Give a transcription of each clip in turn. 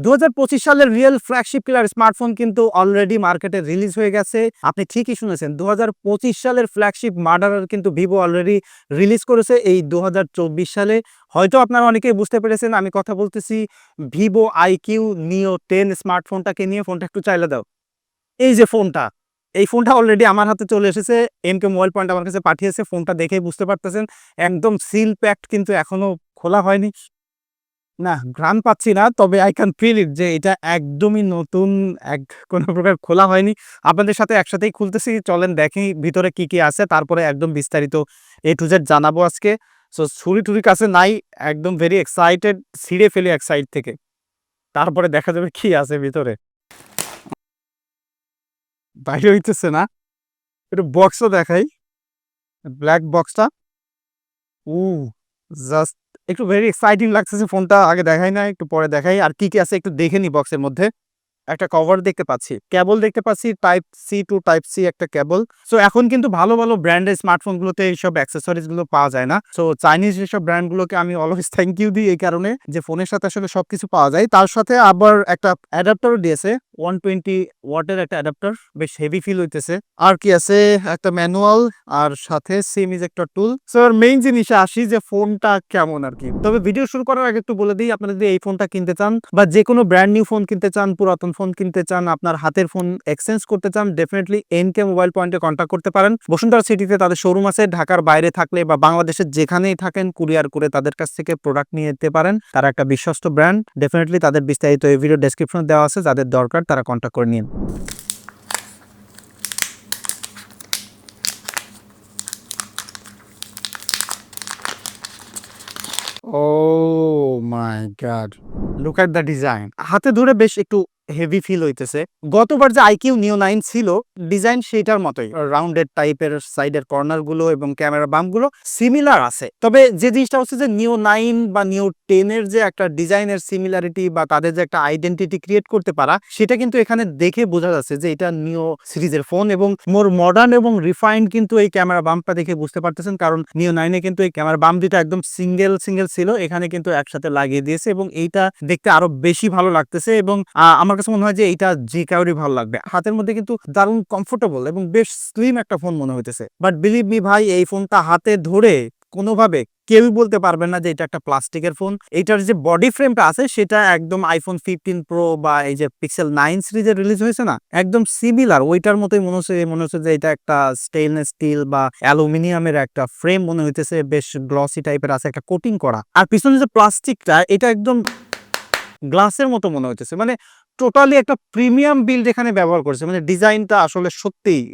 2025 সালের real flagship killer smartphone কিন্তু already মার্কেটে রিলিজ হয়ে গেছে। আপনি ঠিকই শুনেছেন। 2025 সালের ফ্ল্যাগশিপ মার্ডারার কিন্তু ভিভো অলরেডি রিলিজ করেছে এই 2024 সালে। হয়তো আপনারা অনেকেই বুঝতে পেরেছেন আমি কথা বলতেছি ভিভো আইকিউ নিও 10 স্মার্টফোনটাকে নিয়ে। ফোনটা একটু চাইলে দাও। এই যে ফোনটা, এই ফোনটা অলরেডি আমার হাতে চলে এসেছে। এমকে মোবাইল পয়েন্ট আমার কাছে পাঠিয়েছে। ফোনটা দেখেই বুঝতে পারতেছেন একদম সিল প্যাকড, কিন্তু এখনো খোলা হয়নি। না, ঘ্রাণ পাচ্ছি না। তবে আই ক্যান ফিল ইট যে এটা একদমই নতুন, কোন প্রকার খোলা হয়নি। আপনাদের সাথে একসাথেই খুলতেছি। চলেন দেখি ভিতরে কি, কি আছে। তারপরে একদম বিস্তারিত A to Z জানাবো আজকে। সো ছুরি-টুরি কাছে নাই। একদম ভেরি এক্সাইটেড। ছিঁড়ে ফেলি এক সাইড থেকে। তারপরে দেখা যাবে কি আছে ভিতরে। বাইরে হইতেছে না। একটু বক্সও দেখাই। ব্লাক বক্সটা। উ জাস্ট একটু ভেরি এক্সাইটিং লাগতেছে ফোনটা। আগে দেখাই নাই, একটু পরে দেখাই। আর কি, কি আছে একটু দেখে নিই বক্সের মধ্যে। একটা কভার দেখতে পাচ্ছি, কেবল দেখতে পাচ্ছি type C to type C একটা কেবল। সো এখন কিন্তু ভালো ভালো ব্র্যান্ডের স্মার্টফোনগুলোতে এইসব অ্যাক্সেসরিজ গুলো পাওয়া যায় না। সো চাইনিজ যেসব ব্র্যান্ডগুলোকে আমি অলওয়েজ থ্যাংক ইউ দিই এই কারণে যে ফোনের সাথে আসলে সবকিছু পাওয়া যায়। তার সাথে আবার একটা অ্যাডাপ্টারও দিয়েছে, 120 ওয়াটের একটা অ্যাডাপ্টার, বেশ হেভি ফিল হইতেছে। আর কি আছে, একটা ম্যানুয়াল, আর সাথে সিম ইজেক্টর টুল। সো আর মেইন জিনিসে আসি যে ফোনটা কেমন আর কি। তবে ভিডিও শুরু করার আগে একটু বলে দিই, আপনারা যদি এই ফোনটা কিনতে চান বা যে কোনো ব্র্যান্ড নিউ ফোন কিনতে চান, পুরাতন ফোন কিনতে চান, আপনার হাতের ফোন এক্সচেঞ্জ করতে চান, ডেফিনেটলি এনকে মোবাইল পয়েন্টে কন্ট্যাক্ট করতে পারেন। বসুন্ধরা সিটিতে তাদের শোরুম আছে। ঢাকার বাইরে থাকলে বা বাংলাদেশের যেখানেই থাকেন কুরিয়ার করে তাদের কাছ থেকে প্রোডাক্ট নিয়ে যেতে পারেন। তারা একটা বিশ্বস্ত ব্র্যান্ড। ডেফিনেটলি তাদের বিস্তারিত এই ভিডিও ডেসক্রিপশনে দেওয়া আছে, যাদের দরকার তারা কন্ট্যাক্ট করে নিন। Oh my God! Look at the design. হাতে ধরে বেশ একটু হেভি ফিল হইতেছে। গতবার যে আইকিউ নিও 9 ছিল, ডিজাইন সেইটার মতোই। রাউন্ডেড টাইপের সাইডের কর্নার গুলো এবং ক্যামেরা বাম্প গুলো সিমিলার আছে। তবে যে জিনিসটা হচ্ছে যে নিও 9 বা নিও 10 এর যে একটা ডিজাইনের সিমিলারিটি বা তাদের যে একটা আইডেন্টিটি ক্রিয়েট করতে পারা, সেটা কিন্তু এখানে দেখে বোঝা যাচ্ছে যে এটা নিও সিরিজের ফোন এবং মোর মডার্ন এবং রিফাইন্ড কিন্তু এই ক্যামেরা বাম্পটা দেখে বুঝতে পারতেছেন। কারণ নিও 9 এ কিন্তু এই ক্যামেরা বাম্প দুটো একদম সিঙ্গেল ছিল, এখানে কিন্তু একসাথে লাগিয়ে দিয়েছে এবং এইটা দেখতে আরো বেশি ভালো লাগতেছে এবং আমার কাছে মনে হয় যে এইটা যে কাউরই ভালো লাগবে। হাতের মধ্যে কিন্তু দারুণ কমফোর্টেবল এবং বেশ স্লিম একটা ফোন মনে হইতেছে। বাট বিলিভ মি ভাই, এই ফোনটা হাতে ধরে কোনোভাবে কেউই বলতে পারবেন না যে এটা একটা প্লাস্টিকের ফোন। এইটার যে বডি ফ্রেমটা আছে সেটা একদম আইফোন 15 প্রো বা এই যে পিক্সেল 9 সিরিজে রিলিজ হয়েছে না, একদম সিমিলার ওইটার মতোই মনে হচ্ছে যে এটা একটা স্টেইনলেস স্টিল বা অ্যালুমিনিয়ামের একটা ফ্রেম মনে হইতেছে। বেশ গ্লসি টাইপের আছে, একটা কোটিং করা। আর পিছনে যে প্লাস্টিকটা, এটা একদম গ্লাসের মতো মনে হইতেছে। মানে টোটালি একটা প্রিমিয়াম বিল্ড এখানে ব্যবহার করেছে। মানে ডিজাইনটা আসলে সত্যিই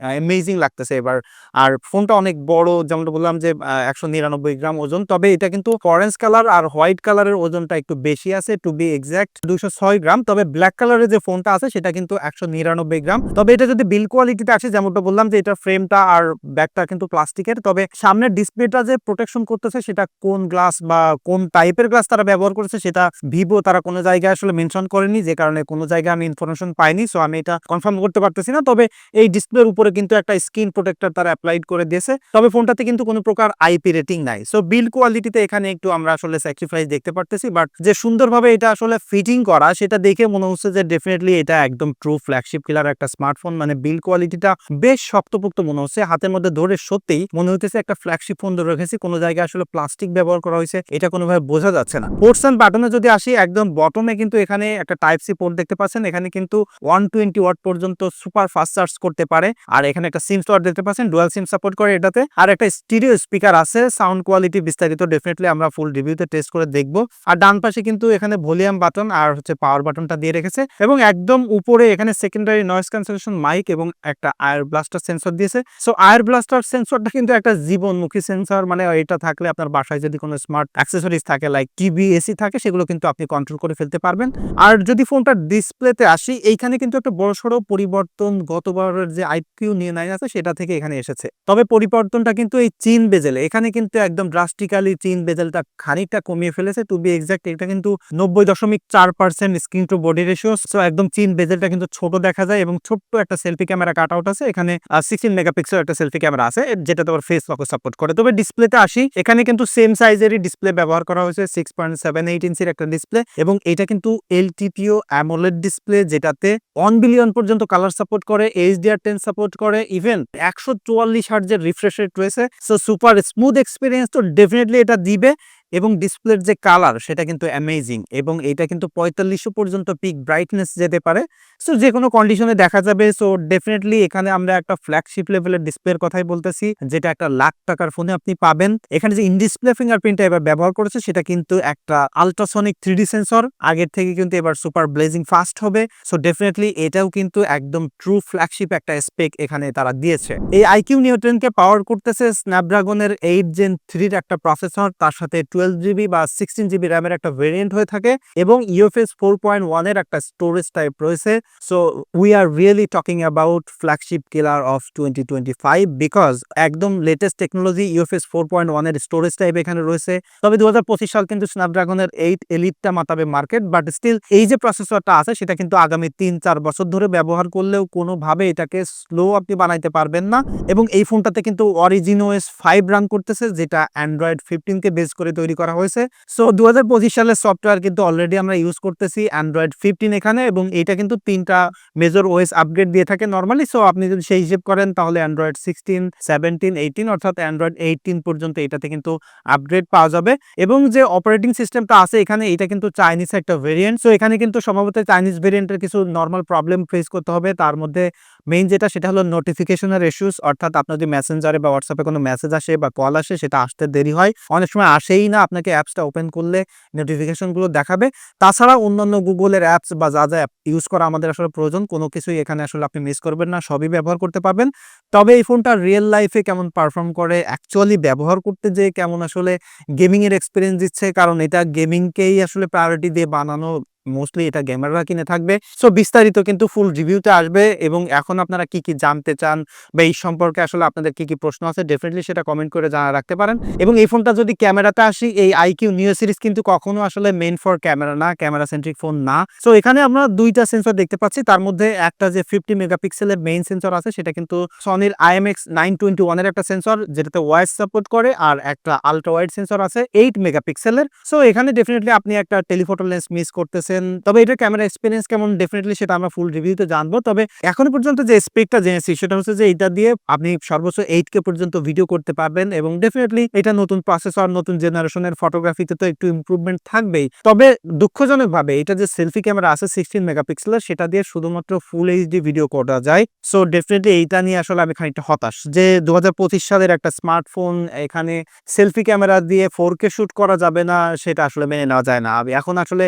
অ্যামেজিং লাগতেছে এবার। আর ফোনটা অনেক বড়, যেমনটা বললাম যে 199 গ্রাম ওজন। তবে এটা কিন্তু অরেঞ্জ কালার আর হোয়াইট কালারের ওজনটা একটু বেশি আছে, টু বি এক্সাক্ট 206 গ্রাম। তবে ব্ল্যাক কালারের যে ফোনটা আছে সেটা কিন্তু 199 গ্রাম। তবে এটা যদি বিল্ড কোয়ালিটিতে আসে, যেমনটা বললাম যে এটা ফ্রেমটা আর ব্যাকটা কিন্তু প্লাস্টিকের। তবে সামনের ডিসপ্লেটা যে প্রোটেকশন করতেছে সেটা কোন গ্লাস বা কোন টাইপের গ্লাস তারা ব্যবহার করেছে সেটা ভিভো তারা কোনো জায়গায় আসলে মেনশন করেনি, যে কারণে কোনো জায়গায় আমি ইনফরমেশন পাইনি। সো আমি এটা কনফার্ম করতে পারতেছি না। তবে এই ডিসপ্লের উপরে কিন্তু একটা স্ক্রিন প্রোটেক্টর তারা অ্যাপ্লাইড করে দিয়েছে। তবে ফোনটাতে কিন্তু কোনো প্রকার আইপি রেটিং নাই। সো বিল্ড কোয়ালিটিতে এখানে একটু আমরা আসলে স্যাক্রিফাইস দেখতে পারতেছি। বাট যে সুন্দরভাবে এটা আসলে ফিটিং করা, সেটা দেখে মনে হচ্ছে যে ডেফিনেটলি এটা একদম ট্রু ফ্ল্যাগশিপ কিলার একটা স্মার্টফোন। মানে বিল্ড কোয়ালিটিটা বেশ শক্তপোক্ত মনে হচ্ছে। হাতের মধ্যে ধরে সত্যিই মনে হইতেছে একটা ফ্ল্যাগশিপ ফোন ধরে রেখেছি। কোনো জায়গায় আসলে প্লাস্টিক ব্যবহার করা হয়েছে এটা কোনোভাবে বোঝা যাচ্ছে না। পোর্টস এন্ড বাটনে যদি আসি, একদম বটমে কিন্তু এখানে একটা টাইপ সি পোর্ট দেখতে পাচ্ছেন। এখানে কিন্তু 120 ওয়াট পর্যন্ত সুপার ফাস্ট চার্জ করতে পারে। আর এখানে একটা সিম স্লট দেখতে পাচ্ছেন, ডুয়াল সিম সাপোর্ট করে এটাতে। আর একটা স্টিরিও স্পিকার আছে। সাউন্ড কোয়ালিটি বিস্তারিত ডেফিনেটলি আমরা ফুল রিভিউতে টেস্ট করে দেখব। আর ডান পাশে কিন্তু এখানে ভলিউম বাটন আর হচ্ছে পাওয়ার বাটনটা দিয়ে রেখেছে এবং একদম উপরে এখানে সেকেন্ডারি নয়েজ ক্যান্সেলেশন মাইক এবং একটা আয়ার ব্লাস্টার সেন্সর দিয়েছে। সো আয়ার ব্লাস্টার সেন্সরটা কিন্তু একটা জীবনমুখী সেন্সর। মানে এটা থাকলে আপনার বাসায় যদি কোনো স্মার্ট অ্যাক্সেসরিজ থাকে লাইক টিভি, এসি থাকে, সেগুলো কিন্তু আপনি কন্ট্রোল করে ফেলতে পারবেন। আর যদি ফোনটার ডিসপ্লেতে আসি, এইখানে কিন্তু একটা বড়সড় পরিবর্তন গতবারের যে আইকিউ Neo 9 আছে সেটা থেকে এখানে এসেছে। তবে পরিবর্তনটা কিন্তু এই চিন বেজেলে, এখানে কিন্তু একদম ড্রাস্টিক্যালি চিন বেজেলটা খানিকটা কমিয়ে ফেলেছে। টু বি এক্সাক্ট এটা কিন্তু 90.4% screen to body ratio. So একদম চিন বেজেলটা কিন্তু ছোট দেখা যায় এবং ছোট্ট একটা সেলফি ক্যামেরা কাট আউট আছে এখানে। 16 মেগাপিক্সেল একটা সেলফি ক্যামেরা আছে যেটা তোমার ফেস লক সাপোর্ট করে। তবে ডিসপ্লেতে আসি, এখানে কিন্তু সেম সাইজেরই ডিসপ্লে ব্যবহার করা হয়েছে, 6.78 ইঞ্চির একটা ডিসপ্লে এবং এটা কিন্তু এলটিপিও অ্যামোলেড ডিসপ্লে যেটাতে 1 বিলিয়ন পর্যন্ত কালার সাপোর্ট করে, HDR10 সাপোর্ট করে, ইভেন 144 হার্টজের রিফ্রেশ রেট রয়েছে। সো সুপার স্মুথ এক্সপিরিয়েন্স তো ডেফিনেটলি এটা দিবে এবং ডিসপ্লের যে কালার সেটা কিন্তু অ্যামেজিং এবং এটা কিন্তু 4500 পর্যন্ত পিক ব্রাইটনেস যেতে পারে। সো যে কোনো কন্ডিশনে দেখা যাবে। সো ডেফিনেটলি এখানে আমরা একটা ফ্ল্যাগশিপ লেভেলের ডিসপ্লের কথাই বলতেছি যেটা একটা লাখ টাকার ফোনে আপনি পাবেন। এখানে যে ইন ডিসপ্লে ফিঙ্গারপ্রিন্টটা এবার ব্যবহার করেছে সেটা কিন্তু একটা আলট্রাসনিক 3D সেন্সর, আগের থেকে কিন্তু এবার সুপার ব্লেজিং ফাস্ট হবে। সো ডেফিনেটলি এটাও কিন্তু একদম ট্রু ফ্ল্যাগশিপ একটা স্পেক এখানে তারা দিয়েছে। এই আইকিউ নিও 10 কে পাওয়ার করতেছে স্ন্যাপড্রাগনের 8 Gen 3 একটা প্রসেসর, তার সাথে 12GB বা 16GB র্যামের একটা ভেরিয়েন্ট হয়ে থাকে এবং UFS 4.1 এর একটা স্টোরেজ টাইপ রয়েছে। So we are really talking about flagship killer of 2025 because একদম লেটেস্ট টেকনোলজি UFS 4.1 এর স্টোরেজ টাইপ এখানে রয়েছে। তবে 2025 সাল কিন্তু স্ন্যাপড্রাগনের 8 এলিটটা মাতাবে মার্কেট, বাট স্টিল এই যে প্রসেসরটা আছে সেটা কিন্তু আগামী 3-4 বছর ধরে ব্যবহার করলেও কোনোভাবে এটাকে স্লো আপনি বানাইতে পারবেন না। এবং এই ফোনটাতে কিন্তু অরিজিন OS 5 রান করতেছে যেটা অ্যান্ড্রয়েড 15 কে বেস করে তৈরি করা হয়েছে। সো 2025 সালের সফটওয়্যার কিন্তু অলরেডি আমরা ইউজ করতেছি অ্যান্ড্রয়েড 15 এখানে এবং এটা কিন্তু 3টা মেজর OS আপগ্রেড দিয়ে থাকে নরমালি। সো আপনি যদি সেই হিসেব করেন তাহলে অ্যান্ড্রয়েড 16, 17, 18 অর্থাৎ অ্যান্ড্রয়েড 18 পর্যন্ত এটাতে কিন্তু আপগ্রেড পাওয়া যাবে। এবং যে অপারেটিং সিস্টেমটা আছে এখানে এটা কিন্তু চাইনিজ একটা ভেরিয়েন্ট। সো এখানে কিন্তু সম্ভবত চাইনিজ ভেরিয়েন্টের কিছু নর্মাল প্রবলেম ফেস করতে হবে। তার মধ্যে মেইন যেটা সেটা হলো নোটিফিকেশনের ইস্যুস, অর্থাৎ আপনার যদি মেসেঞ্জারে বা হোয়াটসঅ্যাপে কোনো মেসেজ আসে বা কল আসে সেটা আসতে দেরি হয়, অনেক সময় আসেই না, আপনাকে অ্যাপসটা ওপেন করলে নোটিফিকেশনগুলো দেখাবে। তাছাড়া অন্যান্য গুগলের অ্যাপস বা যা যা অ্যাপ ইউজ করা আমাদের আসলে প্রয়োজন কোনো কিছুই এখানে আসলে আপনি মিস করবেন না, সবই ব্যবহার করতে পারবেন। তবে এই ফোনটা রিয়েল লাইফে কেমন পারফর্ম করে, অ্যাকচুয়ালি ব্যবহার করতে যে কেমন আসলে গেমিংয়ের এক্সপিরিয়েন্স দিচ্ছে, কারণ এটা গেমিংকেই আসলে প্রায়োরিটি দিয়ে বানানো, মোস্টলি এটা গেমাররা কিনে থাকবে। সো বিস্তারিত কিন্তু ফুল রিভিউতে আসবে এবং এখন আপনারা কি কি জানতে চান বা এই সম্পর্কে আসলে আপনাদের কি কি প্রশ্ন আছে ডেফিনেটলি সেটা কমেন্ট করে জানা রাখতে পারেন। এবং এই ফোনটা যদি ক্যামেরাতে আসি, এই আইকিউ নিও সিরিজ কিন্তু কখনো আসলে মেইন ফর ক্যামেরা না, ক্যামেরা সেন্ট্রিক ফোন না। সো এখানে আমরা দুইটা সেন্সর দেখতে পাচ্ছি, তার মধ্যে একটা যে 50 মেগাপিক্সেলের মেইন সেন্সর আছে সেটা কিন্তু সনির IMX 921 এর একটা সেন্সর যেটাতে ওয়াইড সাপোর্ট করে, আর একটা আলট্রা ওয়াইড সেন্সর আছে 8 মেগাপিক্সেলের। সো এখানে ডেফিনেটলি আপনি একটা টেলিফোটো লেন্স মিস করতেছেন। তবে এটার ক্যামেরা এক্সপিরিয়েন্স কেমন ডেফিনেটলি সেটা আমরা ফুল রিভিউতে জানবো। তবে এখনো পর্যন্ত যে স্পেকটা জেনেছি সেটা হচ্ছে যে এটা দিয়ে আপনি সর্বোচ্চ 8K পর্যন্ত ভিডিও করতে পারবেন এবং ডেফিনেটলি এটা নতুন প্রসেসর, নতুন জেনারেশনের ফটোগ্রাফিতে তো একটু ইমপ্রুভমেন্ট থাকবেই। তবে দুঃখজনকভাবে এটা যে সেলফি ক্যামেরা আছে 16 মেগাপিক্সেলের সেটা দিয়ে শুধুমাত্র ফুল এইচডি ভিডিও করা যায়। সো ডেফিনেটলি এইটা নিয়ে আসলে আমি খানিকটা হতাশ যে 2025 সালের একটা স্মার্টফোন এখানে সেলফি ক্যামেরা দিয়ে 4K শুট করা যাবে না, সেটা আসলে মেনে নেওয়া যায় না। এখন আসলে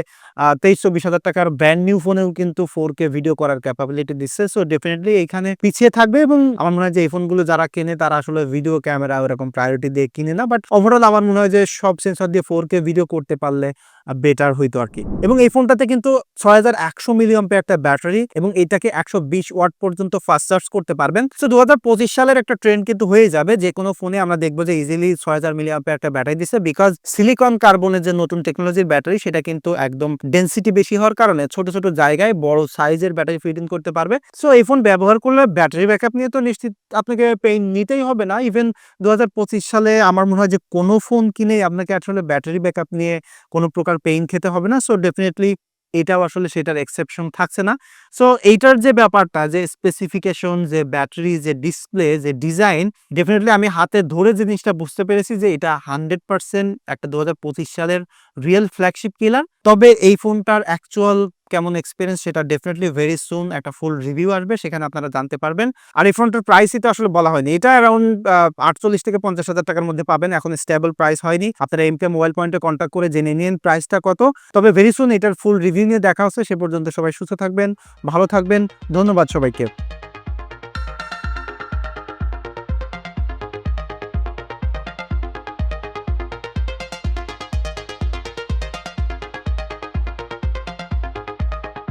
23-24 হাজার টাকার ব্র্যান্ড নিউ ফোনেও কিন্তু 4K ভিডিও করার ক্যাপাবিলিটি দিচ্ছে। সো ডেফিনেটলি এইখানে পিছিয়ে থাকবে এবং আমার মনে হয় যে এই ফোনগুলো যারা কেনে তারা আসলে ভিডিও ক্যামেরা ওরকম প্রায়োরিটি দিয়ে কিনে না, বাট ওভারঅল আমার মনে হয় যে সব সেন্সর দিয়ে 4K ভিডিও করতে পারলে বেটার হইতো আর কি। এবং এই ফোনটাতে কিন্তু 6100 মিলিঅ্যাম্পিয়ার একটা ব্যাটারি এবং এটাকে 120 ওয়াট পর্যন্ত ফাস্ট চার্জ করতে পারবেন। সো 2025 সালের একটা ট্রেন্ড কিন্তু হয়ে যাবে, যে কোনো ফোনে আমরা দেখবো যে ইজিলি 6000 মিলিঅ্যাম্পিয়ার একটা ব্যাটারি দিচ্ছে, বিকজ সিলিকন কার্বনের যে নতুন টেকনোলজির ব্যাটারি সেটা কিন্তু একদম ডেনসিটি বেশি হওয়ার কারণে ছোট ছোট জায়গায় বড় সাইজের ব্যাটারি ফিট ইন করতে পারবে। সো এই ফোন ব্যবহার করলে ব্যাটারি ব্যাকআপ নিয়ে তো নিশ্চিত আপনাকে পেইন নিতেই হবে না। ইভেন 2025 সালে আমার মনে হয় যে কোনো ফোন কিনে আপনাকে আসলে ব্যাটারি ব্যাকআপ নিয়ে কোনো প্রকার পেইন খেতে হবে না। সো ডেফিনেটলি এটাও আসলে সেটার এক্সেপশন থাকছে না। সো এইটার যে ব্যাপারটা, যে স্পেসিফিকেশন, যে ব্যাটারি, যে ডিসপ্লে, যে ডিজাইন, ডেফিনেটলি আমি হাতে ধরে জিনিসটা বুঝতে পেরেছি যে এটা 100% একটা 2025 সালের রিয়েল ফ্ল্যাগশিপ কিলার। তবে এই ফোনটার অ্যাকচুয়াল কেমন এক্সপিরিয়েন্স সেটা ডেফিনেটলি ভেরি সুন একটা ফুল রিভিউ আসবে, সেখানে আপনারা জানতে পারবেন। আর এই ফোনটার প্রাইসই তো আসলে বলা হয়নি, এটা অ্যারাউন্ড 48 থেকে 50 হাজার টাকার মধ্যে পাবেন, এখন স্টেবল প্রাইস হয়নি। আপনারা এমকে মোবাইল পয়েন্টে কন্ট্যাক্ট করে জেনে নিন প্রাইসটা কত। তবে ভেরি সুন এটার ফুল রিভিউ নিয়ে দেখা হচ্ছে। সে পর্যন্ত সবাই সুস্থ থাকবেন, ভালো থাকবেন। ধন্যবাদ সবাইকে।